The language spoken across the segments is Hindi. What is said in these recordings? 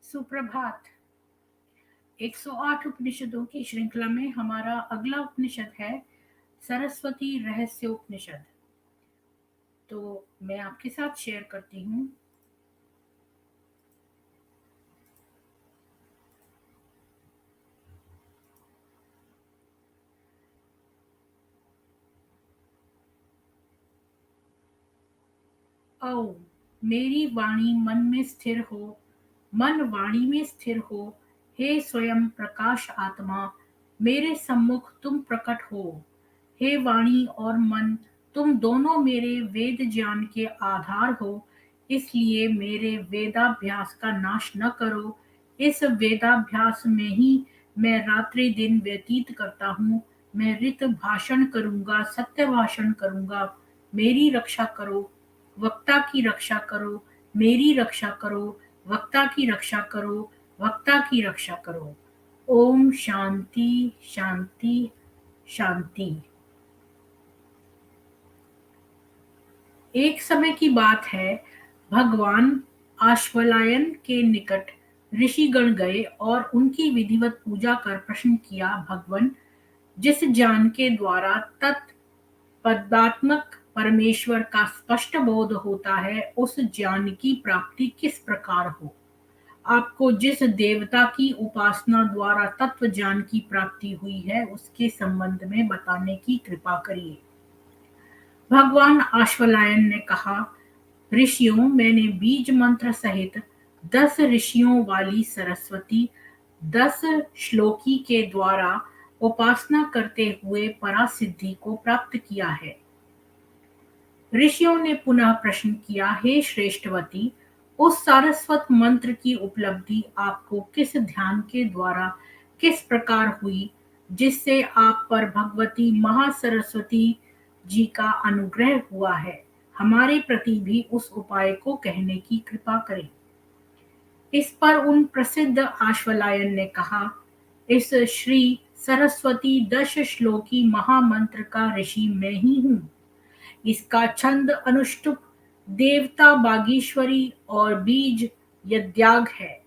सुप्रभात। 108 उपनिषदों की श्रृंखला में हमारा अगला उपनिषद है सरस्वती रहस्य उपनिषद। तो मैं आपके साथ शेयर करती हूँ। ओ मेरी वाणी मन में स्थिर हो, मन वाणी में स्थिर हो। हे स्वयं प्रकाश आत्मा, मेरे सम्मुख तुम प्रकट हो। हे वाणी और मन, तुम दोनों मेरे वेद ज्ञान के आधार हो, इसलिए मेरे वेदाभ्यास का नाश न करो। इस वेदाभ्यास में ही मैं रात्रि दिन व्यतीत करता हूँ। मैं ऋत भाषण करूंगा, सत्य भाषण करूंगा। मेरी रक्षा करो, वक्ता की रक्षा करो। मेरी रक्षा करो, वक्ता की रक्षा करो। वक्ता की रक्षा करो। ओम शांति शांति शांति। एक समय की बात है, भगवान आश्वलायन के निकट ऋषिगण गए और उनकी विधिवत पूजा कर प्रश्न किया, भगवन, जिस ज्ञान के द्वारा तत्पदात्मक परमेश्वर का स्पष्ट बोध होता है, उस ज्ञान की प्राप्ति किस प्रकार हो? आपको जिस देवता की उपासना द्वारा तत्व ज्ञान की प्राप्ति हुई है, उसके संबंध में बताने की कृपा करिए। भगवान आश्वलायन ने कहा, ऋषियों, मैंने बीज मंत्र सहित 10 ऋषियों वाली सरस्वती 10 श्लोकी के द्वारा उपासना करते हुए परासिद्धि को प्राप्त किया है। ऋषियों ने पुनः प्रश्न किया, हे श्रेष्ठवती, उस सारस्वत मंत्र की उपलब्धि आपको किस ध्यान के द्वारा किस प्रकार हुई, जिससे आप पर भगवती महासरस्वती जी का अनुग्रह हुआ है? हमारे प्रति भी उस उपाय को कहने की कृपा करें। इस पर उन प्रसिद्ध आश्वलायन ने कहा, इस श्री सरस्वती 10 श्लोकी महामंत्र का ऋषि मैं ही हूँ। इसका छंद अनुष्टुप, देवता बागीश्वरी और बीज यज्ञाग है।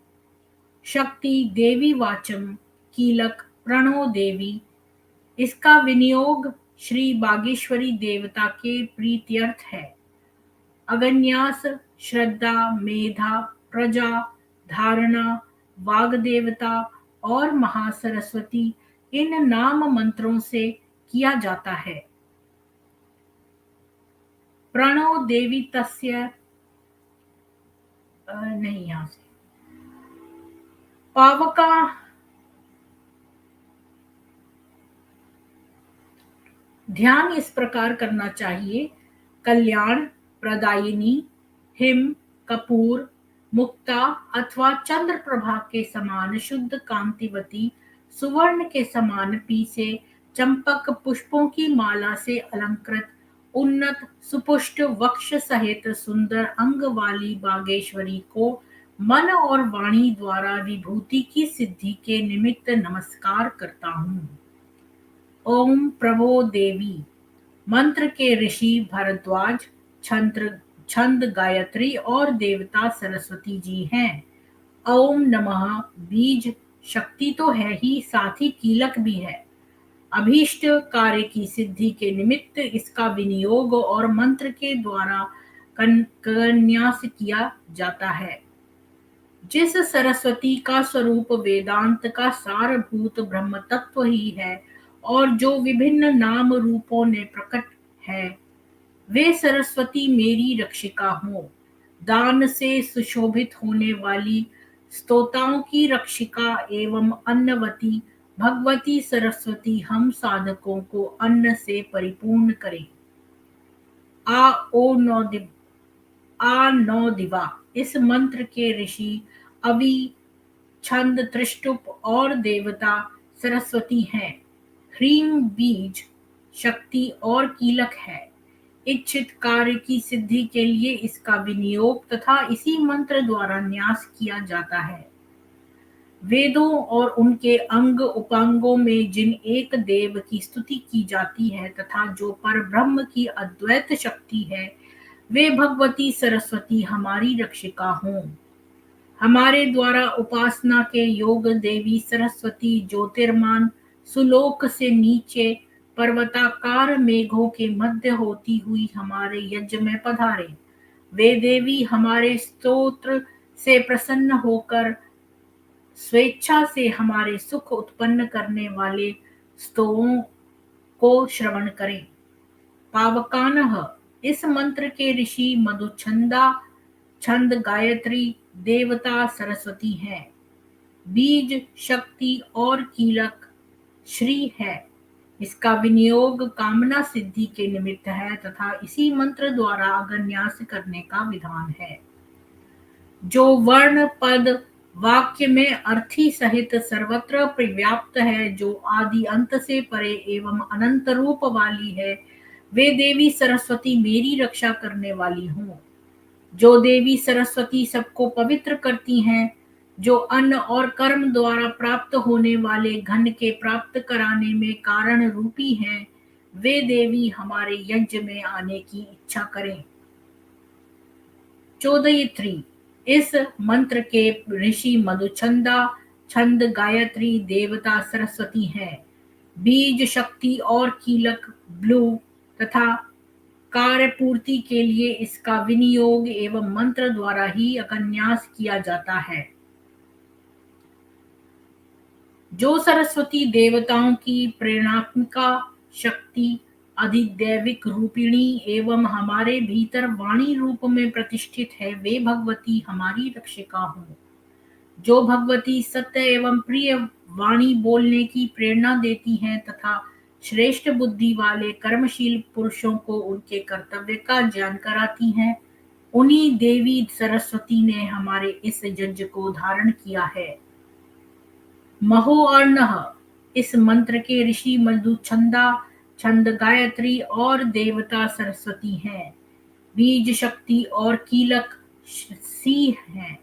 शक्ति देवी वाचम, कीलक प्रणो देवी। इसका विनियोग श्री बागेश्वरी देवता के प्रीत्यर्थ है। अगन्यास, श्रद्धा, मेधा, प्रजा, धारणा, वाग देवता और महासरस्वती, इन नाम मंत्रों से किया जाता है। प्रणो देवी तस्य नहीं, यहाँ से पावका ध्यान इस प्रकार करना चाहिए, कल्याण प्रदायिनी, हिम, कपूर, मुक्ता अथवा चंद्र प्रभा के समान शुद्ध कांतिवती, सुवर्ण के समान पीसे चंपक पुष्पों की माला से अलंकृत, उन्नत सुपुष्ट वक्ष सहित सुंदर अंग वाली बागेश्वरी को मन और वाणी द्वारा विभूति की सिद्धि के निमित्त नमस्कार करता हूँ। ओम प्रभो देवी। मंत्र के ऋषि भरद्वाज, छंद गायत्री और देवता सरस्वती जी हैं। ओम नमः बीज शक्ति तो है ही, साथ ही कीलक भी है। अभीष्ट कार्य की सिद्धि के निमित्त इसका विनियोग और मंत्र के द्वारा कन्यास किया जाता है। जिस सरस्वती का स्वरूप वेदांत का सारभूत ब्रह्म तत्व ही है और जो विभिन्न नाम रूपों ने प्रकट है, वे सरस्वती मेरी रक्षिका हो। दान से सुशोभित होने वाली स्तोताओं की रक्षिका एवं अन्नवती भगवती सरस्वती हम साधकों को अन्न से परिपूर्ण करें। आ ओ नौ दिव आ नौ दिवा। इस मंत्र के ऋषि अवि, छंद त्रिष्टुप और देवता सरस्वती हैं। ह्रीं बीज शक्ति और कीलक है। इच्छित कार्य की सिद्धि के लिए इसका विनियोग तथा इसी मंत्र द्वारा न्यास किया जाता है। वेदों और उनके अंग उपांगों में जिन एक देव की स्तुति की जाती है तथा जो पर ब्रह्म की अद्वैत शक्ति है, वे भगवती सरस्वती हमारी रक्षिका हों। हमारे द्वारा उपासना के योग देवी सरस्वती ज्योतिर्मान सुलोक से नीचे पर्वताकार मेघों के मध्य होती हुई हमारे यज्ञ में पधारे। वे देवी हमारे स्तोत्र से प्रसन्न होकर स्वेच्छा से हमारे सुख उत्पन्न करने वाले स्तवों को श्रवण करें। पावकानः, इस मंत्र के ऋषि मधुछंदा छंद गायत्री देवता सरस्वती है। बीज शक्ति और कीलक श्री है। इसका विनियोग कामना सिद्धि के निमित्त है तथा इसी मंत्र द्वारा अगन्यास करने का विधान है। जो वर्ण पद वाक्य में अर्थी सहित सर्वत्र व्याप्त है, जो आदि अंत से परे एवं अनंत रूप वाली है, वे देवी सरस्वती मेरी रक्षा करने वाली हों। जो देवी सरस्वती सबको पवित्र करती हैं, जो अन्न और कर्म द्वारा प्राप्त होने वाले घन के प्राप्त कराने में कारण रूपी हैं, वे देवी हमारे यज्ञ में आने की इच्छा करें। 14 इस मंत्र के ऋषि मधुछंदा छंद गायत्री देवता सरस्वती है। बीज शक्ति और कीलक ब्लू तथा कार्य पूर्ति के लिए इसका विनियोग एवं मंत्र द्वारा ही अकन्यास किया जाता है। जो सरस्वती देवताओं की प्रेरणात्मिका शक्ति अधिदैविक रूपिणी एवं हमारे भीतर वाणी रूप में प्रतिष्ठित है, वे भगवती हमारी रक्षिका हो। जो भगवती सत्य एवं प्रिय वाणी बोलने की प्रेरणा देती हैं तथा श्रेष्ठ बुद्धि वाले कर्मशील पुरुषों को उनके कर्तव्य का ज्ञान कराती हैं, उन्हीं देवी सरस्वती ने हमारे इस यज्ञ को धारण किया है। महोअर्णः, इस मंत्र के ऋषि मधुछंदा छंद गायत्री और देवता सरस्वती हैं। बीज शक्ति और कीलक सी हैं।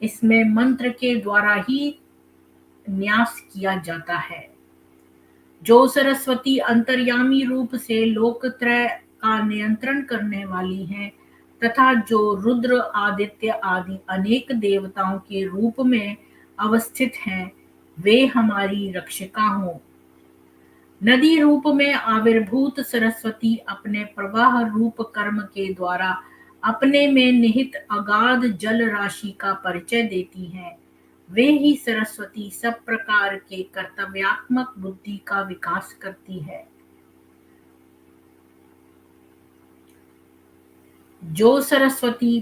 इसमें मंत्र के द्वारा ही न्यास किया जाता है। जो सरस्वती अंतर्यामी रूप से लोकत्रय का नियंत्रण करने वाली हैं तथा जो रुद्र आदित्य आदि अनेक देवताओं के रूप में अवस्थित हैं, वे हमारी रक्षिका हों। नदी रूप में आविर्भूत सरस्वती अपने प्रवाह रूप कर्म के द्वारा अपने में निहित अगाध जल राशि का परिचय देती हैं। वे ही सरस्वती सब प्रकार के कर्तव्यात्मक बुद्धि का विकास करती है। जो सरस्वती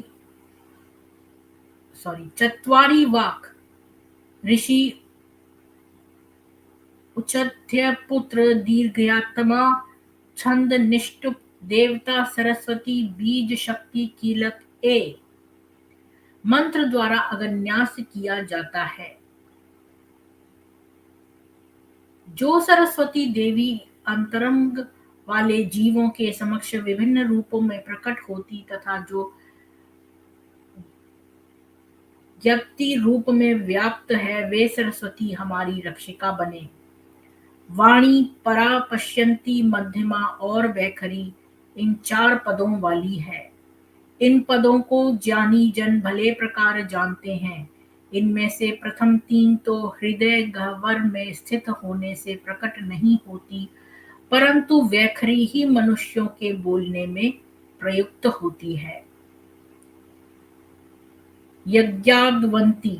चत्वारी वाक ऋषि उचथ्य पुत्र दीर्घयात्मा छंद निष्ठुप देवता सरस्वती बीज शक्ति कीलक ए मंत्र द्वारा अगन्यास किया जाता है। जो सरस्वती देवी अंतरंग वाले जीवों के समक्ष विभिन्न रूपों में प्रकट होती तथा जो व्यक्ति रूप में व्याप्त है, वे सरस्वती हमारी रक्षिका बने। वाणी परा पश्यंती मध्यमा और वैखरी इन 4 पदों वाली है। इन पदों को ज्ञानी जन भले प्रकार जानते हैं। इनमें से प्रथम 3 तो हृदय गह्वर में स्थित होने से प्रकट नहीं होती, परंतु वैखरी ही मनुष्यों के बोलने में प्रयुक्त होती है। यज्ञाद्वंती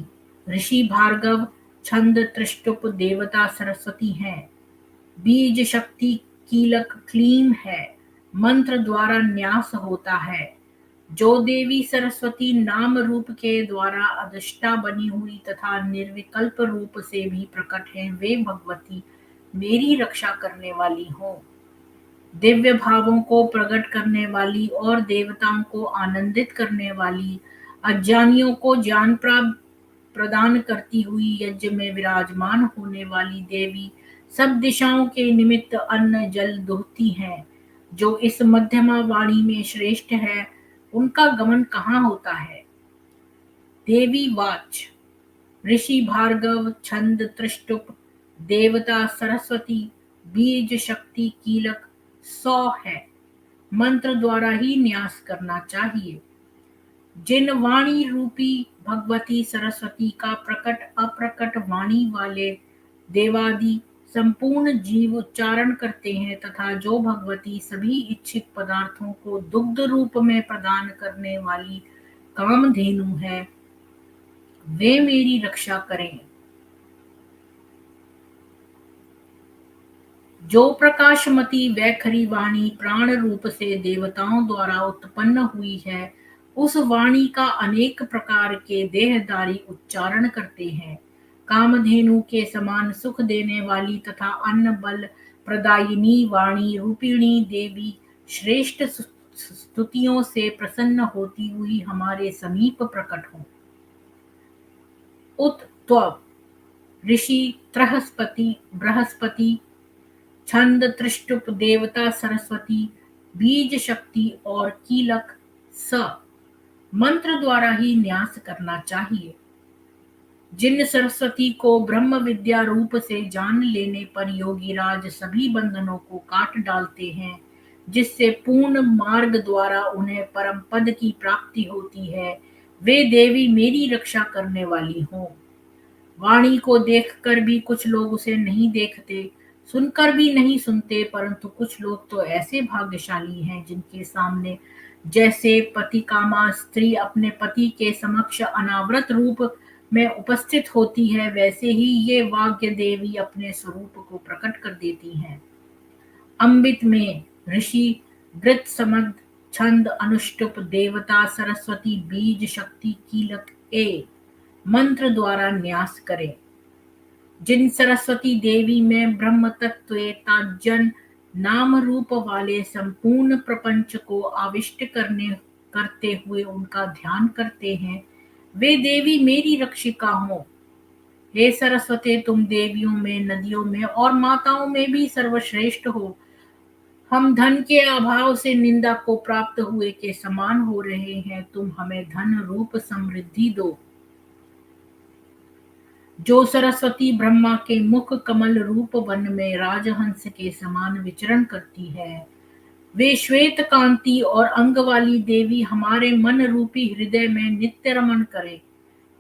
ऋषि भार्गव छंद त्रिष्टुप देवता सरस्वती हैं। बीज शक्ति कीलक क्लीम है। मंत्र द्वारा न्यास होता है। जो देवी सरस्वती नाम रूप के द्वारा अधिष्ठा बनी हुई तथा निर्विकल्प रूप से भी प्रकट है, वे भगवती मेरी रक्षा करने वाली हो। दिव्य भावों को प्रकट करने वाली और देवताओं को आनंदित करने वाली, अज्ञानियों को ज्ञान प्रदान करती हुई यज्ञ में विराजमान होने वाली देवी सब दिशाओं के निमित्त अन्न जल दोहती हैं। जो इस मध्यमा वाणी में श्रेष्ठ है, उनका गमन कहाँ होता है। देवी वाच ऋषि भार्गव छंद त्रिष्टुप देवता सरस्वती बीज शक्ति कीलक 100 है। मंत्र द्वारा ही न्यास करना चाहिए। जिन वाणी रूपी भगवती सरस्वती का प्रकट अप्रकट वाणी वाले देवादि संपूर्ण जीव उच्चारण करते हैं, तथा जो भगवती सभी इच्छित पदार्थों को दुग्ध रूप में प्रदान करने वाली कामधेनु है, वे मेरी रक्षा करें। जो प्रकाशमती वैखरी वाणी प्राण रूप से देवताओं द्वारा उत्पन्न हुई है, उस वाणी का अनेक प्रकार के देहधारी उच्चारण करते हैं। कामधेनु के समान सुख देने वाली तथा अन्न बल प्रदायिनी वाणी रूपिणी देवी श्रेष्ठ स्तुतियों से प्रसन्न होती हुई हमारे समीप प्रकट हो। उत त्व ऋषि बृहस्पति छंद त्रिष्टुप देवता सरस्वती बीज शक्ति और कीलक स मंत्र द्वारा ही न्यास करना चाहिए। जिन सरस्वती को ब्रह्म विद्या रूप से जान लेने पर योगीराज सभी बंधनों को काट डालते हैं, जिससे पूर्ण मार्ग द्वारा उन्हें परम पद की प्राप्ति होती है, वे देवी मेरी रक्षा करने वाली हों। वाणी को देखकर भी कुछ लोग उसे नहीं देखते, सुनकर भी नहीं सुनते, परंतु कुछ लोग तो ऐसे भाग्यशाली हैं जिनके सामने जैसे पतिकामा स्त्री अपने पति के समक्ष अनावृत रूप में उपस्थित होती है, वैसे ही ये वाग्य देवी अपने स्वरूप को प्रकट कर देती हैं। अमृत में ऋषि वृत समद छंद अनुष्टुप देवता सरस्वती बीज शक्ति कीलक ए मंत्र द्वारा न्यास करें। जिन सरस्वती देवी में ब्रह्म तत्वेता जन नाम रूप वाले संपूर्ण प्रपंच को आविष्ट करते हुए उनका ध्यान करते हैं, वे देवी मेरी रक्षिका हो। हे सरस्वती, तुम देवियों में, नदियों में और माताओं में भी सर्वश्रेष्ठ हो। हम धन के अभाव से निंदा को प्राप्त हुए के समान हो रहे हैं, तुम हमें धन रूप समृद्धि दो। जो सरस्वती ब्रह्मा के मुख कमल रूप वन में राजहंस के समान विचरण करती है, वे श्वेत कांति और अंग वाली देवी हमारे मन रूपी हृदय में नित्य रमण करे।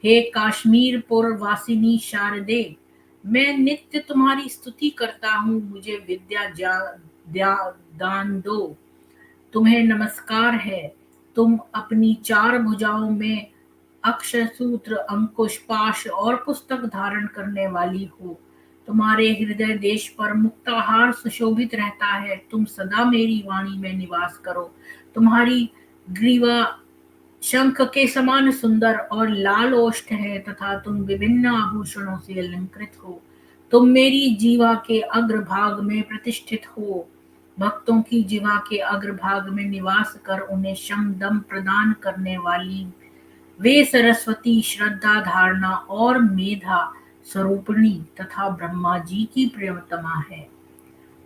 हे काश्मीरपुर वासिनी शारदे, मैं नित्य तुम्हारी स्तुति करता हूँ, मुझे विद्या दान दो। तुम्हें नमस्कार है। तुम अपनी चार भुजाओं में अक्षय सूत्र, अंकुश, पाश और पुस्तक धारण करने वाली हो। तुम्हारे हृदय देश पर मुक्ताहार सुशोभित रहता है। तुम सदा मेरी वाणी में निवास करो। तुम्हारी ग्रीवा शंख के समान सुंदर और लाल ओष्ठ है तथा तुम विभिन्न आभूषणों से अलंकृत हो। तुम मेरी जीवा के अग्रभाग में प्रतिष्ठित हो। भक्तों की जीवा के अग्रभाग में निवास कर उन्हें शम दम प्रदान करने वाली वे सरस्वती श्रद्धा, धारणा और मेधा स्वरूपिणी तथा ब्रह्मा जी की प्रियतमा है।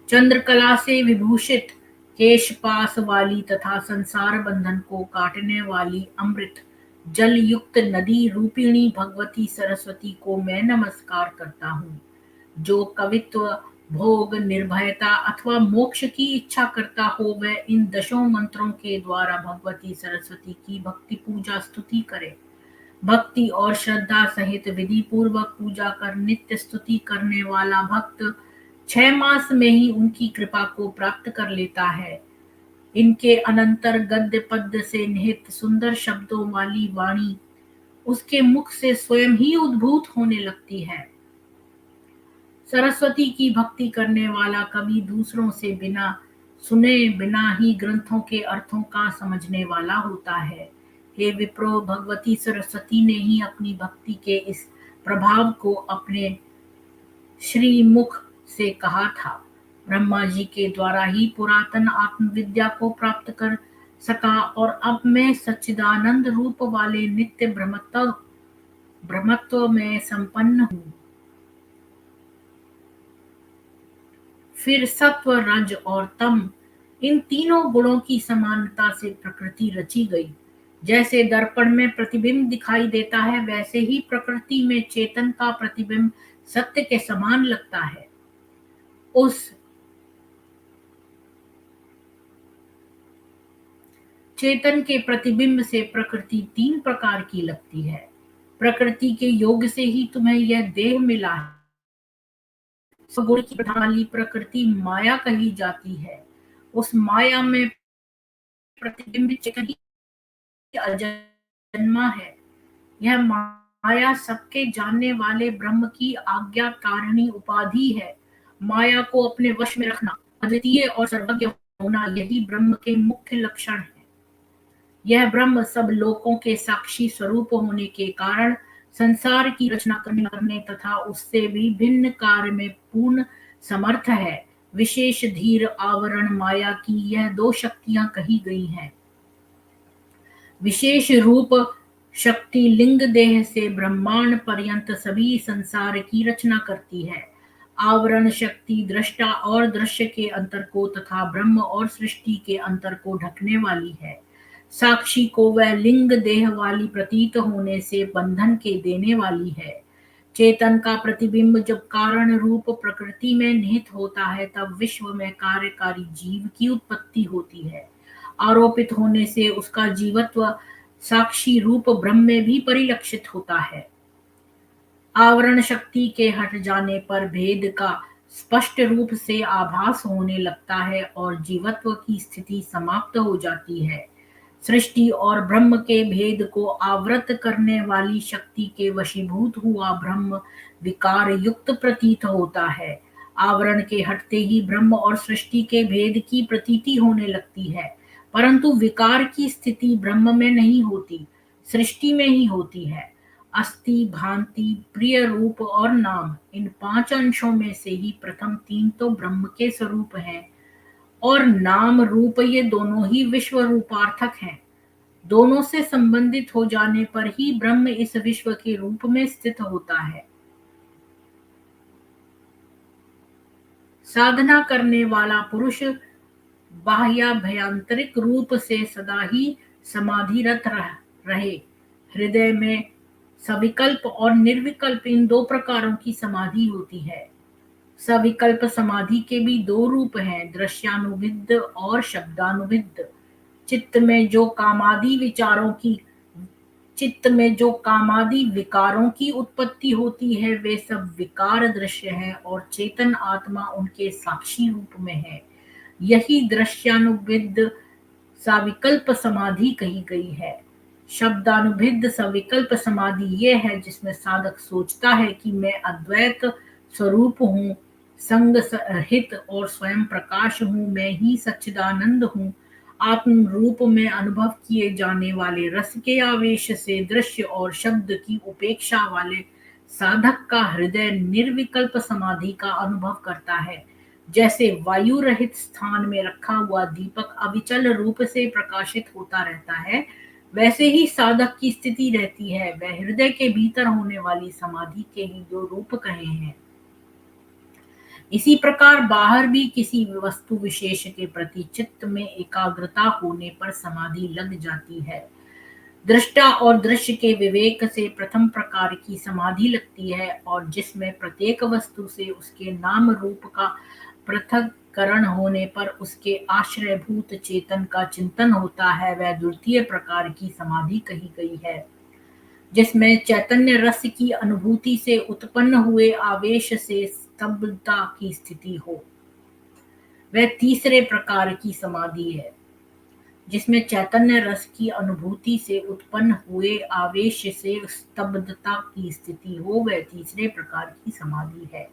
चंद्रकला से विभूषित, केशपास वाली तथा संसार बंधन को काटने वाली अमृत जल युक्त नदी रूपिणी भगवती सरस्वती को मैं नमस्कार करता हूँ। जो कवित्व, भोग, निर्भयता अथवा मोक्ष की इच्छा करता हो, वह इन दशों मंत्रों के द्वारा भगवती सरस्वती की भक्ति पूजा स्तुति करे। भक्ति और श्रद्धा सहित विधि पूर्वक पूजा कर नित्य स्तुति करने वाला भक्त 6 मास में ही उनकी कृपा को प्राप्त कर लेता है। इनके अनंतर गद्य पद्य से निहित सुंदर शब्दों वाली वाणी उसके मुख से स्वयं ही उद्भूत होने लगती है। सरस्वती की भक्ति करने वाला कवि दूसरों से बिना सुने बिना ही ग्रंथों के अर्थों का समझने वाला होता है। हे विप्रो, भगवती सरस्वती ने ही अपनी भक्ति के इस प्रभाव को अपने श्रीमुख से कहा था। ब्रह्मा जी के द्वारा ही पुरातन आत्मविद्या को प्राप्त कर सका और अब मैं सच्चिदानंद रूप वाले नित्य ब्रह्मत्व में संपन्न हूँ। फिर सत्व, रज और तम, इन तीनों गुणों की समानता से प्रकृति रची गई। जैसे दर्पण में प्रतिबिंब दिखाई देता है, वैसे ही प्रकृति में चेतन का प्रतिबिंब सत्य के समान लगता है। उस चेतन के प्रतिबिंब से प्रकृति 3 प्रकार की लगती है। प्रकृति के योग से ही तुम्हें यह देह मिला है। स्वगुण की प्रधान वाली प्रकृति माया कही जाती है। उस माया में प्रतिबिंबित चेतन ही अजन्मा है। यह माया सबके जानने वाले ब्रह्म की आज्ञाकारिणी उपाधि है। माया को अपने वश में रखना, अद्वितीय और सर्वज्ञ होना, यही ब्रह्म के मुख्य लक्षण है। यह ब्रह्म सब लोकों के साक्षी स्वरूप होने के कारण संसार की रचना करने तथा उससे भी भिन्न कार्य में पूर्ण समर्थ है। विशेष धीर आवरण माया की यह 2 शक्तियां कही गई हैं। विशेष रूप शक्ति लिंग देह से ब्रह्मांड पर्यंत सभी संसार की रचना करती है। आवरण शक्ति दृष्टा और दृश्य के अंतर को तथा ब्रह्म और सृष्टि के अंतर को ढकने वाली है। साक्षी को वह लिंग देह वाली प्रतीत होने से बंधन के देने वाली है। चेतन का प्रतिबिंब जब कारण रूप प्रकृति में निहित होता है, तब विश्व में कार्यकारी जीव की उत्पत्ति होती है। आरोपित होने से उसका जीवत्व साक्षी रूप ब्रह्म में भी परिलक्षित होता है। आवरण शक्ति के हट जाने पर भेद का स्पष्ट रूप से आभास होने लगता है और जीवत्व की स्थिति समाप्त हो जाती है। सृष्टि और ब्रह्म के भेद को आवृत करने वाली शक्ति के वशीभूत हुआ ब्रह्म विकार युक्त प्रतीत होता है। आवरण के हटते ही ब्रह्म और सृष्टि के भेद की प्रतीति होने लगती है, परंतु विकार की स्थिति ब्रह्म में नहीं होती, सृष्टि में ही होती है। अस्थि, भांति, प्रिय रूप और नाम, इन 5 अंशों में से ही प्रथम 3 तो ब्रह्म के स्वरूप हैं और नाम रूप ये दोनों ही विश्व रूपार्थक हैं। दोनों से संबंधित हो जाने पर ही ब्रह्म इस विश्व के रूप में स्थित होता है। साधना करने वाला पुरुष बाह्याभ्यंतरिक रूप से सदा ही समाधिरत रहे। हृदय में सविकल्प और निर्विकल्प, इन 2 प्रकारों की समाधि होती है। सविकल्प समाधि के भी 2 रूप हैं, दृश्यानुविद्ध और शब्दानुविद्ध। चित्त में जो कामादि विकारों की उत्पत्ति होती है, वे सब विकार दृश्य हैं और चेतन आत्मा उनके साक्षी रूप में है। यही दृश्यानुविद्ध सविकल्प समाधि कही गई है। शब्दानुविद्ध सविकल्प समाधि ये है जिसमें साधक सोचता है कि मैं अद्वैत स्वरूप हूँ, संग रहित और स्वयं प्रकाश हूँ, मैं ही सच्चिदानंद हूँ। आत्म रूप में अनुभव किए जाने वाले रस के आवेश से दृश्य और शब्द की उपेक्षा वाले साधक का हृदय निर्विकल्प समाधि का अनुभव करता है। जैसे वायु रहित स्थान में रखा हुआ दीपक अविचल रूप से प्रकाशित होता रहता है, वैसे ही साधक की स्थिति रहती है। वह हृदय के भीतर होने वाली समाधि के ही 2 रूप कहे हैं। इसी प्रकार बाहर भी किसी वस्तु विशेष के प्रति चित्त में एकाग्रता होने पर समाधि लग जाती है। दृष्टा और दृश्य के विवेक से प्रथम प्रकार की समाधि लगती है और जिसमें प्रत्येक वस्तु से उसके नाम रूप का पृथक्करण होने पर उसके आश्रयभूत चेतन का चिंतन होता है, वह द्वितीय प्रकार की समाधि कही गई है। जिसमें चैतन्य रस की अनुभूति से उत्पन्न हुए आवेश से स्तब्धता की स्थिति हो, वह तीसरे प्रकार की समाधि है। जिसमें चैतन्य रस की अनुभूति से उत्पन्न हुए आवेश से स्तब्धता की स्थिति हो, वह तीसरे प्रकार की समाधि है।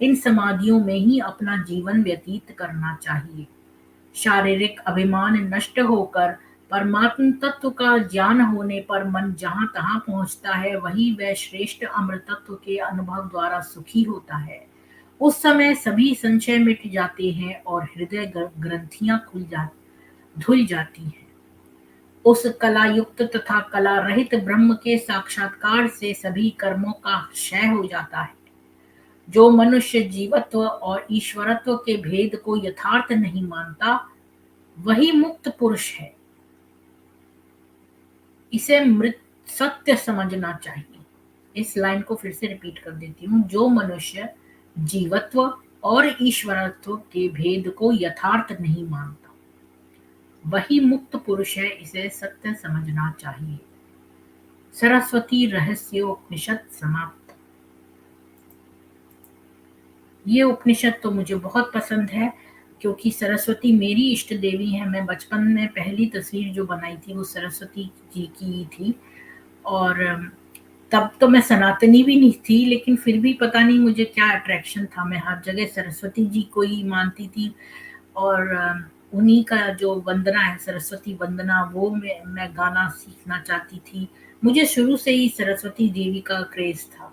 इन समाधियों में ही अपना जीवन व्यतीत करना चाहिए। शारीरिक अभिमान नष्ट होकर परमात्म तत्व का ज्ञान होने पर मन जहाँ तहाँ पहुँचता है, वही वह श्रेष्ठ अमृत तत्व के अनुभव द्वारा सुखी होता है। उस समय सभी संशय मिट जाते हैं और हृदय ग्रंथियां धुल जाती हैं। उस कला युक्त तथा कला रहित ब्रह्म के साक्षात्कार से सभी कर्मों का क्षय हो जाता है। जो मनुष्य जीवत्व और ईश्वरत्व के भेद को यथार्थ नहीं मानता, वही मुक्त पुरुष है। इसे मृत सत्य समझना चाहिए। इस लाइन को फिर से रिपीट कर देती हूँ। जो मनुष्य जीवत्व और ईश्वरत्व के भेद को यथार्थ नहीं मानता, वही मुक्त पुरुष है, इसे सत्य समझना चाहिए। सरस्वती रहस्योपनिषद समाप्त। ये उपनिषद तो मुझे बहुत पसंद है, क्योंकि सरस्वती मेरी इष्ट देवी है। मैं बचपन में पहली तस्वीर जो बनाई थी वो सरस्वती जी की थी। और तब तो मैं सनातनी भी नहीं थी, लेकिन फिर भी पता नहीं मुझे क्या अट्रैक्शन था, मैं हर जगह सरस्वती जी को ही मानती थी। और उन्हीं का जो वंदना है, सरस्वती वंदना, वो मैं गाना सीखना चाहती थी। मुझे शुरू से ही सरस्वती देवी का क्रेज़ था।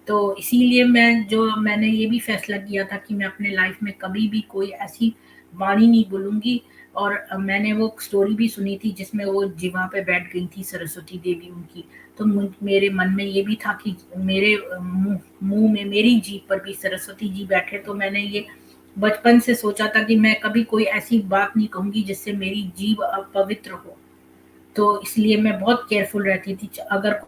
तो इसीलिए मैंने ये भी फैसला किया था कि मैं अपने लाइफ में कभी भी कोई ऐसी वाणी नहीं बोलूँगी। और मैंने वो स्टोरी भी सुनी थी जिसमें वो जीवा पे बैठ गई थी सरस्वती देवी उनकी। तो मेरे मन में ये भी था कि मेरे मुँह में, मेरी जीभ पर भी सरस्वती जी बैठे। तो मैंने ये बचपन से सोचा था कि मैं कभी कोई ऐसी बात नहीं कहूँगी जिससे मेरी जीभ अपवित्र हो। तो इसलिए मैं बहुत केयरफुल रहती थी अगर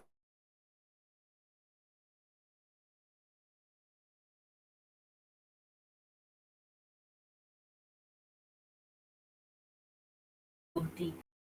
बोलती।